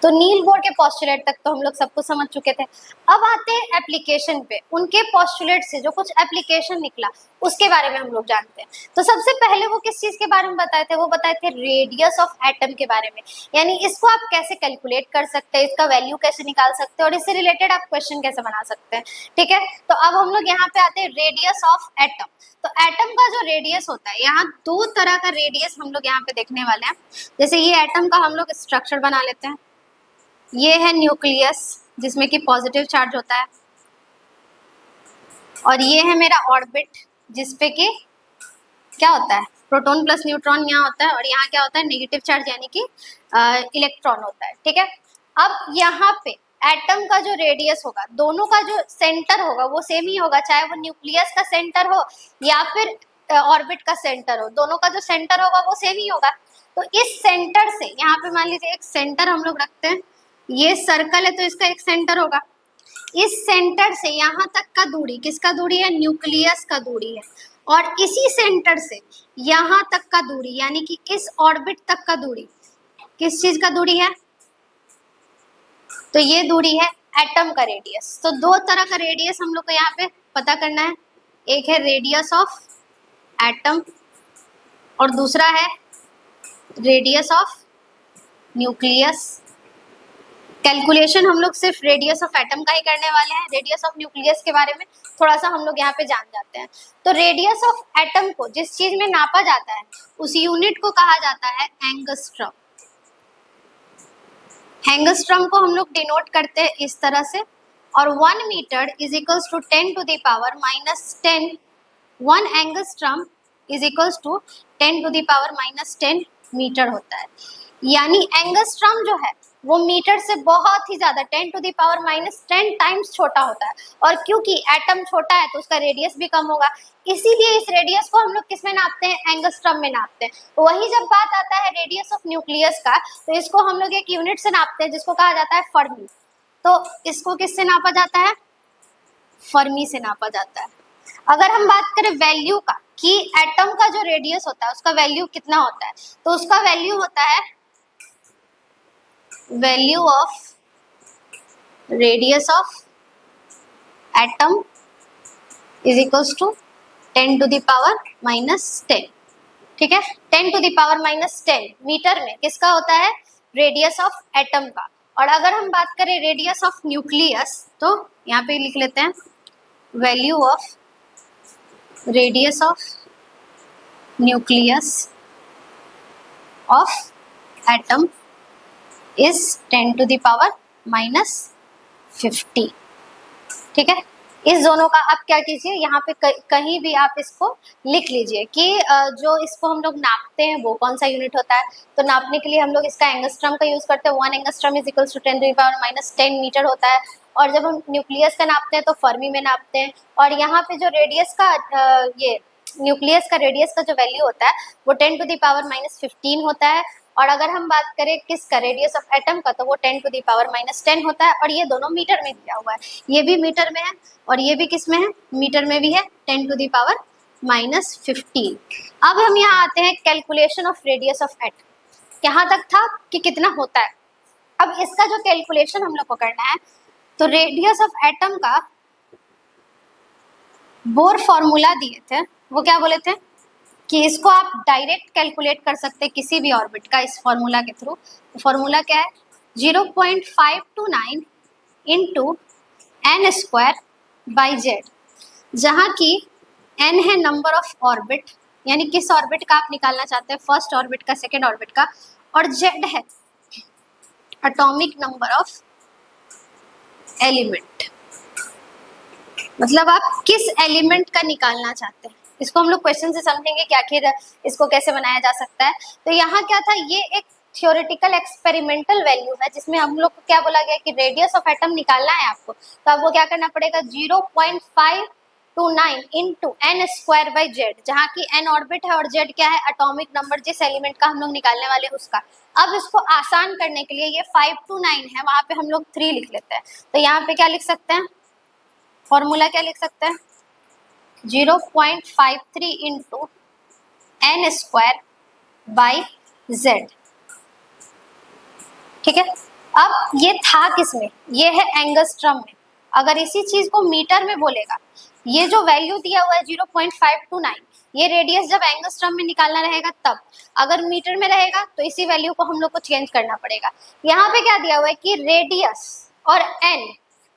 तो Niels Bohr के postulate तक तो हम लोग सब कुछ समझ चुके थे। अब आते हैं एप्लीकेशन पे, उनके पोस्टुलेट से जो कुछ एप्लीकेशन निकला उसके बारे में हम लोग जानते हैं। तो सबसे पहले वो किस चीज के बारे में बताए थे, वो बताए थे रेडियस ऑफ एटम के बारे में, यानी इसको आप कैसे कैलकुलेट कर सकते हैं, इसका वैल्यू कैसे निकाल सकते हैं और इससे रिलेटेड आप क्वेश्चन कैसे बना सकते हैं। ठीक है, तो अब हम लोग यहाँ पे आते हैं रेडियस ऑफ एटम। तो एटम का जो रेडियस होता है, यहाँ दो तरह का रेडियस हम लोग यहाँ पे देखने वाले हैं। जैसे ये एटम का हम लोग स्ट्रक्चर बना लेते हैं, ये है न्यूक्लियस जिसमें कि पॉजिटिव चार्ज होता है, और ये है मेरा ऑर्बिट जिसपे कि क्या होता है, प्रोटॉन प्लस न्यूट्रॉन यहाँ होता है, और यहाँ क्या होता है, नेगेटिव चार्ज यानी कि इलेक्ट्रॉन होता है। ठीक है, अब यहाँ पे एटम का जो रेडियस होगा, दोनों का जो सेंटर होगा वो सेम ही होगा, चाहे वो न्यूक्लियस का सेंटर हो या फिर ऑर्बिट का सेंटर हो, दोनों का जो सेंटर होगा वो सेम ही होगा। तो इस सेंटर से यहाँ पे मान लीजिए एक सेंटर हम लोग रखते हैं, ये सर्कल है तो इसका एक सेंटर होगा। इस सेंटर से यहाँ तक का दूरी किसका दूरी है, न्यूक्लियस का दूरी है, और इसी सेंटर से यहाँ तक का दूरी यानी कि इस ऑर्बिट तक का दूरी किस चीज का दूरी है, तो ये दूरी है एटम का रेडियस। तो दो तरह का रेडियस हम लोग को यहाँ पे पता करना है, एक है रेडियस ऑफ एटम और दूसरा है रेडियस ऑफ न्यूक्लियस। कैलकुलेशन हम लोग सिर्फ रेडियस ऑफ एटम का ही करने वाले हैं, रेडियस ऑफ न्यूक्लियस के बारे में थोड़ा सा हम लोग यहाँ पे जान जाते हैं। तो रेडियस ऑफ एटम को जिस चीज में नापा जाता है उस यूनिट को कहा जाता है एंगस्ट्रम। एंगस्ट्रम को हम लोग डिनोट करते हैं इस तरह से, और 1 metre is equals to 10 to the power -10, 1 angstrom is equals to 10 to the power -10 metre होता है। यानी एंगस्ट्रम जो है वो मीटर से बहुत ही ज्यादा 10 टू द पावर -10 टाइम्स छोटा होता है, और क्योंकि एटम छोटा है तो उसका रेडियस भी कम होगा, इसीलिए इस रेडियस को हम लोग किस में नापते हैं, एंगस्ट्रम में नापते हैं। वही जब बात आता है रेडियस ऑफ न्यूक्लियस का, तो इसको हम लोग एक यूनिट से नापते हैं जिसको कहा जाता है फर्मी। तो इसको किससे नापा जाता है, फर्मी से नापा जाता है। अगर हम बात करें वैल्यू का कि एटम का जो रेडियस होता है उसका वैल्यू कितना होता है, तो उसका वैल्यू होता है value of radius of atom is equals to 10 to the power -10। ठीक है, 10 टू द पावर -10 मीटर में किसका होता है, रेडियस ऑफ एटम का। और अगर हम बात करें रेडियस ऑफ न्यूक्लियस, तो यहाँ पे लिख लेते हैं value of radius of nucleus of atom is 10 to the power -50। ठीक है, इस दोनों का आप क्या कीजिए, यहाँ पे कहीं भी आप इसको लिख लीजिए कि जो इसको हम लोग नापते हैं वो कौन सा यूनिट होता है। तो नापने के लिए हम लोग इसका एंगस्ट्रम का यूज करते हैं, 1 angstrom is equals to 10 to the power -10 metre होता है। और जब हम न्यूक्लियस का नापते हैं तो फर्मी में नापते हैं, और यहाँ पे जो रेडियस का ये न्यूक्लियस का रेडियस का जो वैल्यू होता है वो 10 टू द पावर -15 होता है। और अगर हम बात करें किसका, रेडियस ऑफ एटम का, तो वो 10 टू द पावर -10 होता है, और ये दोनों मीटर में दिया हुआ है, ये भी मीटर में है और ये भी किस में है, मीटर में भी है, 10 टू द पावर -15। अब हम यहाँ आते हैं calculation of radius of atom, यहाँ तक था कि कितना होता है। अब इसका जो कैलकुलेशन हम लोग को करना है, तो रेडियस ऑफ एटम का बोर फॉर्मूला दिए थे, वो क्या बोले थे कि इसको आप डायरेक्ट कैलकुलेट कर सकते हैं किसी भी ऑर्बिट का इस फॉर्मूला के थ्रू। फॉर्मूला क्या है, 0.529 इंटू n² बाई जेड, जहाँ की n है नंबर ऑफ ऑर्बिट, यानी किस ऑर्बिट का आप निकालना चाहते हैं, फर्स्ट ऑर्बिट का, सेकेंड ऑर्बिट का, और z है एटॉमिक नंबर ऑफ एलिमेंट, मतलब आप किस एलिमेंट का निकालना चाहते हैं। इसको हम लोग क्वेश्चन से समझेंगे कि आखिर इसको कैसे बनाया जा सकता है। तो यहाँ क्या था, ये एक थियोरेटिकल एक्सपेरिमेंटल वैल्यू है जिसमें हम लोग को क्या बोला गया कि रेडियस ऑफ एटम निकालना है आपको, तो आपको क्या करना पड़ेगा, 0.529 इंटू n² बाई जेड, जहाँ की n ऑर्बिट है और z क्या है, एटॉमिक नंबर जिस एलिमेंट का हम लोग निकालने वाले हैं उसका। अब इसको आसान करने के लिए ये 529 है, वहां पे हम लोग 3 लिख लेते हैं। तो यहाँ पे क्या लिख सकते हैं, फॉर्मूला क्या लिख सकते हैं, 0.53 इंटू n² बाई जेड। ठीक है, अब ये था किसमें, ये है एंगस्ट्रम में। अगर इसी चीज को मीटर में बोलेगा, ये जो वैल्यू दिया हुआ है 0.529, ये रेडियस जब एंगस्ट्रम में निकालना रहेगा तब, अगर मीटर में रहेगा तो इसी वैल्यू को हम लोग को चेंज करना पड़ेगा। यहाँ पे क्या दिया हुआ है कि रेडियस और एन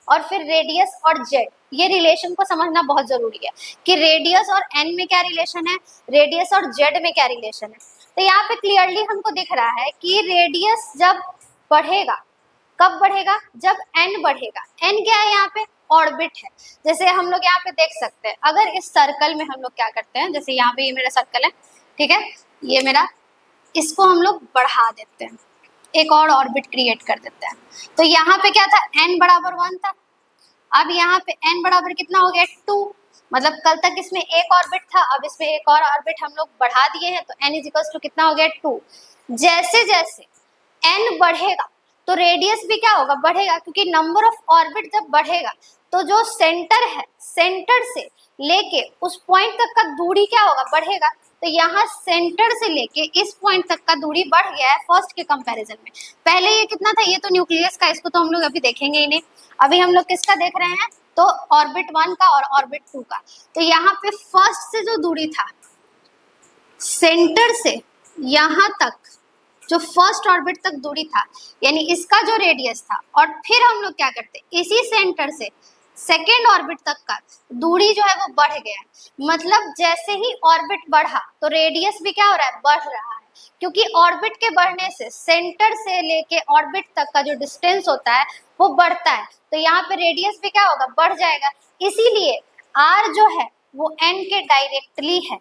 और फिर रेडियस और जेड, ये रिलेशन को समझना बहुत जरूरी है कि रेडियस और एन में क्या रिलेशन है, रेडियस और जेड में क्या रिलेशन है। तो यहाँ पे क्लियरली हमको दिख रहा है कि रेडियस जब बढ़ेगा, कब बढ़ेगा, जब एन बढ़ेगा। एन क्या है यहाँ पे, ऑर्बिट है। जैसे हम लोग यहाँ पे देख सकते हैं, अगर इस सर्कल में हम लोग क्या करते हैं, जैसे यहाँ पे ये मेरा सर्कल है, ठीक है, ये मेरा, इसको हम लोग बढ़ा देते हैं, एक और ऑर्बिट क्रिएट कर देते हैं। तो यहाँ पे क्या था, एन बराबर 1 था, अब यहाँ पे एन बराबर कितना हो गया 2, मतलब कल तक इसमें एक ऑर्बिट था, अब इसमें एक और ऑर्बिट हम लोग बढ़ा दिए हैं, तो एन इज इक्वल्स टू कितना हो गया 2। जैसे जैसे एन बढ़ेगा तो रेडियस भी क्या होगा, बढ़ेगा, क्योंकि नंबर ऑफ ऑर्बिट जब बढ़ेगा तो जो सेंटर है, सेंटर से लेके उस पॉइंट तक का दूरी क्या होगा, बढ़ेगा। तो यहाँ सेंटर से लेके इस पॉइंट तक का दूरी बढ़ गया है फर्स्ट के कंपैरिजन में। पहले ये कितना था, ये तो न्यूक्लियस का, इसको तो हम लोग अभी देखेंगे ही नहीं, अभी हम लोग किसका देख रहे हैं, तो ऑर्बिट 1 का और ऑर्बिट 2 का। तो यहाँ पे फर्स्ट से जो दूरी था, सेंटर से यहाँ तक जो फर्स्ट ऑर्बिट तक दूरी था, यानी इसका जो रेडियस था, और फिर हम लोग क्या करते, इसी सेंटर से सेकेंड ऑर्बिट तक का दूरी जो है वो बढ़ गया है। मतलब जैसे ही ऑर्बिट बढ़ा तो रेडियस भी क्या हो रहा है, बढ़ रहा है, क्योंकि ऑर्बिट के बढ़ने से सेंटर से लेके ऑर्बिट तक का जो डिस्टेंस होता है वो बढ़ता है, तो यहाँ पे रेडियस भी क्या होगा, बढ़ जाएगा। इसीलिए आर जो है वो एन के डायरेक्टली है,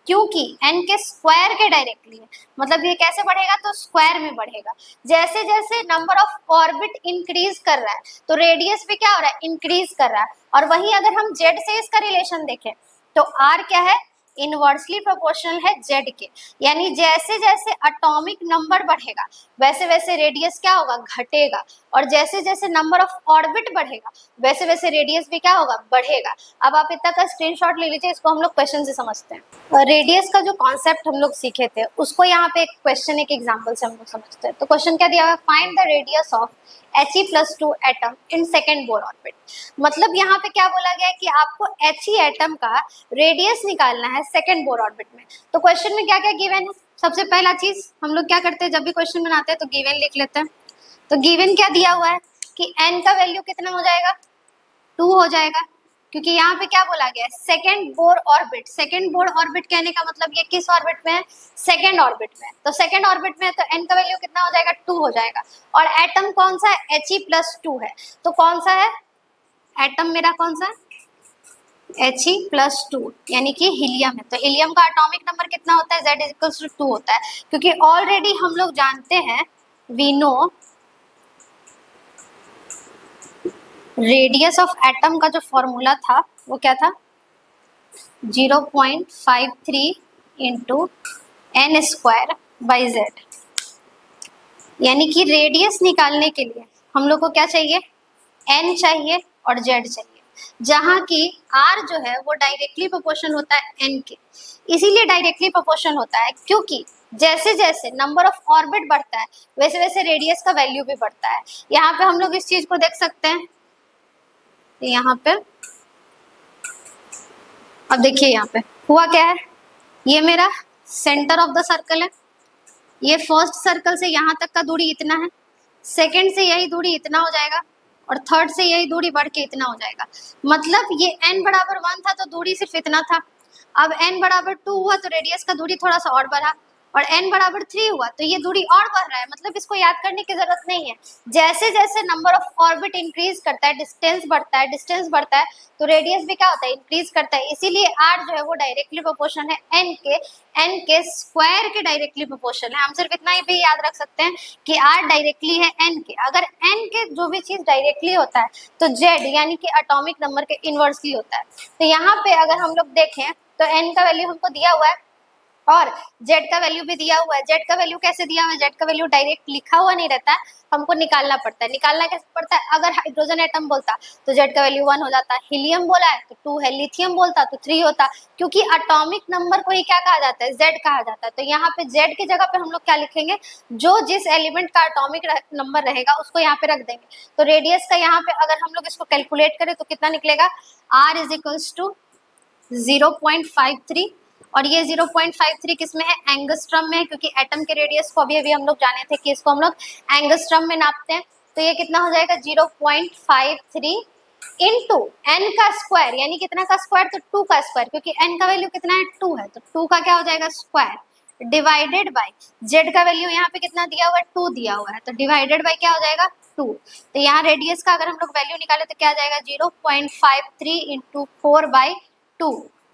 क्योंकि n के स्क्वायर के डायरेक्टली है, मतलब ये कैसे बढ़ेगा, तो स्क्वायर में बढ़ेगा। जैसे जैसे नंबर ऑफ ऑर्बिट इंक्रीज कर रहा है तो रेडियस भी क्या हो रहा है, इंक्रीज कर रहा है। और वहीं अगर हम z से इसका रिलेशन देखें तो r क्या है, इनवर्सली प्रोपोर्शनल है z के, यानी जैसे जैसे एटॉमिक नंबर बढ़ेगा वैसे वैसे रेडियस क्या होगा, घटेगा, और जैसे जैसे नंबर ऑफ ऑर्बिट बढ़ेगा वैसे वैसे रेडियस भी क्या होगा, बढ़ेगा। अब आप इतना का स्क्रीनशॉट ले लीजिए, इसको हम लोग क्वेश्चन से समझते हैं। रेडियस का जो कॉन्सेप्ट हम लोग सीखे थे उसको यहाँ पे एक क्वेश्चन, एक एग्जाम्पल से हम लोग समझते हैं। तो क्वेश्चन क्या दिया हुआ है, find the radius of He+2 atom in second Bohr orbit. मतलब यहाँ पे क्या बोला गया है कि आपको He एटम का रेडियस निकालना है सेकेंड बोर ऑर्बिट में। तो क्वेश्चन में क्या क्या गिवन है, सबसे पहला चीज हम लोग क्या करते हैं, जब भी क्वेश्चन बनाते हैं तो गिवन लिख लेते हैं। तो गिवन क्या दिया हुआ है कि n का वैल्यू कितना हो जाएगा, 2 हो जाएगा, क्योंकि यहाँ पे क्या बोला गया है, second Bohr orbit. Second Bohr orbit कहने का मतलब ये किस ऑर्बिट में है, सेकेंड ऑर्बिट में। तो सेकेंड ऑर्बिट में है तो n का वैल्यू कितना हो जाएगा, 2 हो जाएगा। और एटम कौन सा है, He+2 है, तो कौन सा है एटम मेरा, कौन सा He+2, यानी कि हीलियम है। तो हीलियम का एटॉमिक नंबर कितना होता है, Z=2 होता है, क्योंकि ऑलरेडी हम लोग जानते हैं, we know radius of atom का जो फॉर्मूला था वो क्या था, 0.53 इंटू n²/z, यानी कि रेडियस निकालने के लिए हम लोग को क्या चाहिए, n चाहिए और z चाहिए, जहाँ की r जो है वो डायरेक्टली प्रोपोर्शन होता है n के। इसीलिए डायरेक्टली प्रोपोर्शन होता है क्योंकि जैसे जैसे नंबर ऑफ ऑर्बिट बढ़ता है वैसे वैसे रेडियस का वैल्यू भी बढ़ता है। यहाँ पे हम लोग इस चीज को देख सकते हैं, यहाँ पे अब देखिए यहाँ पे हुआ क्या है, ये मेरा सेंटर ऑफ द सर्कल है, ये फर्स्ट सर्कल से यहाँ तक का दूरी इतना है, सेकंड से यही दूरी इतना हो जाएगा, और थर्ड से यही दूरी बढ़ के इतना हो जाएगा। मतलब ये n बराबर 1 था तो दूरी सिर्फ इतना था, अब n बराबर 2 हुआ तो रेडियस का दूरी थोड़ा सा और बढ़ा, और n बराबर 3 हुआ तो ये दूरी और बढ़ रहा है। मतलब इसको याद करने की जरूरत नहीं है, जैसे जैसे नंबर ऑफ ऑर्बिट इंक्रीज करता है, डिस्टेंस बढ़ता है, डिस्टेंस बढ़ता है तो रेडियस भी क्या होता है, इंक्रीज करता है। इसीलिए r जो है वो डायरेक्टली प्रोपोर्शन है n के स्क्वायर के डायरेक्टली प्रोपोर्शन है। हम सिर्फ इतना ही भी याद रख सकते हैं कि r डायरेक्टली है n के, अगर n के जो भी चीज डायरेक्टली होता है तो z यानी कि एटॉमिक नंबर के इनवर्सली होता है। तो यहाँ पे अगर हम लोग देखें तो n का वैल्यू हमको दिया हुआ है और z का वैल्यू भी दिया हुआ है। z का वैल्यू कैसे दिया हुआ है? z का वैल्यू डायरेक्ट लिखा हुआ नहीं रहता है, हमको निकालना पड़ता है। निकालना कैसे पड़ता है? अगर हाइड्रोजन एटम बोलता तो z का वैल्यू 1 हो जाता है, हीलियम बोला है तो 2 है, लिथियम बोलता तो 3 होता, क्योंकि एटॉमिक नंबर को ही क्या कहा जाता है? z कहा जाता है। तो यहाँ पे z की जगह पे हम लोग क्या लिखेंगे? जो जिस एलिमेंट का एटॉमिक नंबर रहेगा उसको यहाँ पे रख देंगे। तो रेडियस का यहाँ पे अगर हम लोग इसको कैलकुलेट करें तो कितना निकलेगा? r इज इक्वल्स टू 0.53, और ये 0.53 किसमें है? एंगस्ट्रम में है, क्योंकि एटम के रेडियस को अभी अभी हम लोग जाने थे कि इसको हम लोग एंगस्ट्रम में नापते हैं। तो ये कितना हो जाएगा? 0.53 इनटू n का स्क्वायर, यानी कितना का स्क्वायर? तो 2 का स्क्वायर, क्योंकि n का वैल्यू कितना है? 2 है, तो 2 का क्या हो जाएगा? स्क्वायर, डिवाइडेड बाय z का वैल्यू यहाँ पे कितना दिया हुआ है? 2 दिया हुआ है, तो डिवाइडेड बाय क्या हो जाएगा? 2। तो यहाँ रेडियस का अगर हम लोग वैल्यू निकाले तो क्या आ जाएगा? 0.53 इंटू 4/2,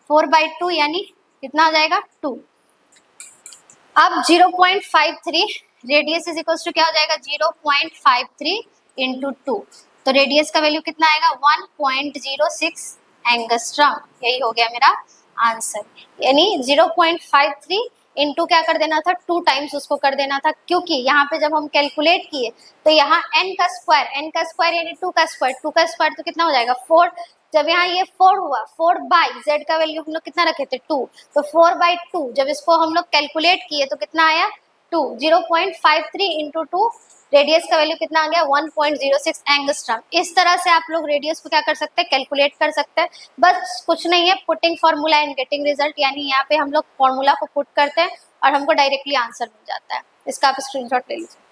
4/2 यानी कितना हो जाएगा? 2। अब 0.53 रेडियस इज इक्वल्स टू क्या हो जाएगा? 0.53 इंटू 2, तो रेडियस का वैल्यू कितना आएगा? 1.06 एंगस्ट्रम। यही हो गया मेरा आंसर, यानी 0.53 इंटू क्या कर देना था? 2 टाइम्स उसको कर देना था, क्योंकि यहाँ पे जब हम कैलकुलेट किए तो यहाँ n का स्क्वायर यानी 2 का स्क्वायर तो कितना हो जाएगा? 4। जब यहाँ ये 4 हुआ, 4 बाई z का वैल्यू हम लोग कितना रखे थे? 2, तो 4/2 जब इसको हम लोग कैलकुलेट किए तो कितना आया? 2। 0.53 इंटू 2, रेडियस का वैल्यू कितना आ गया? 1.06 एंगस्ट्रम। इस तरह से आप लोग रेडियस को क्या कर सकते हैं? कैलकुलेट कर सकते हैं। बस कुछ नहीं है, putting formula and getting result, यानी यहाँ पे हम लोग फॉर्मूला को पुट करते हैं और हमको डायरेक्टली आंसर मिल जाता है। इसका आप स्क्रीनशॉट ले लीजिए।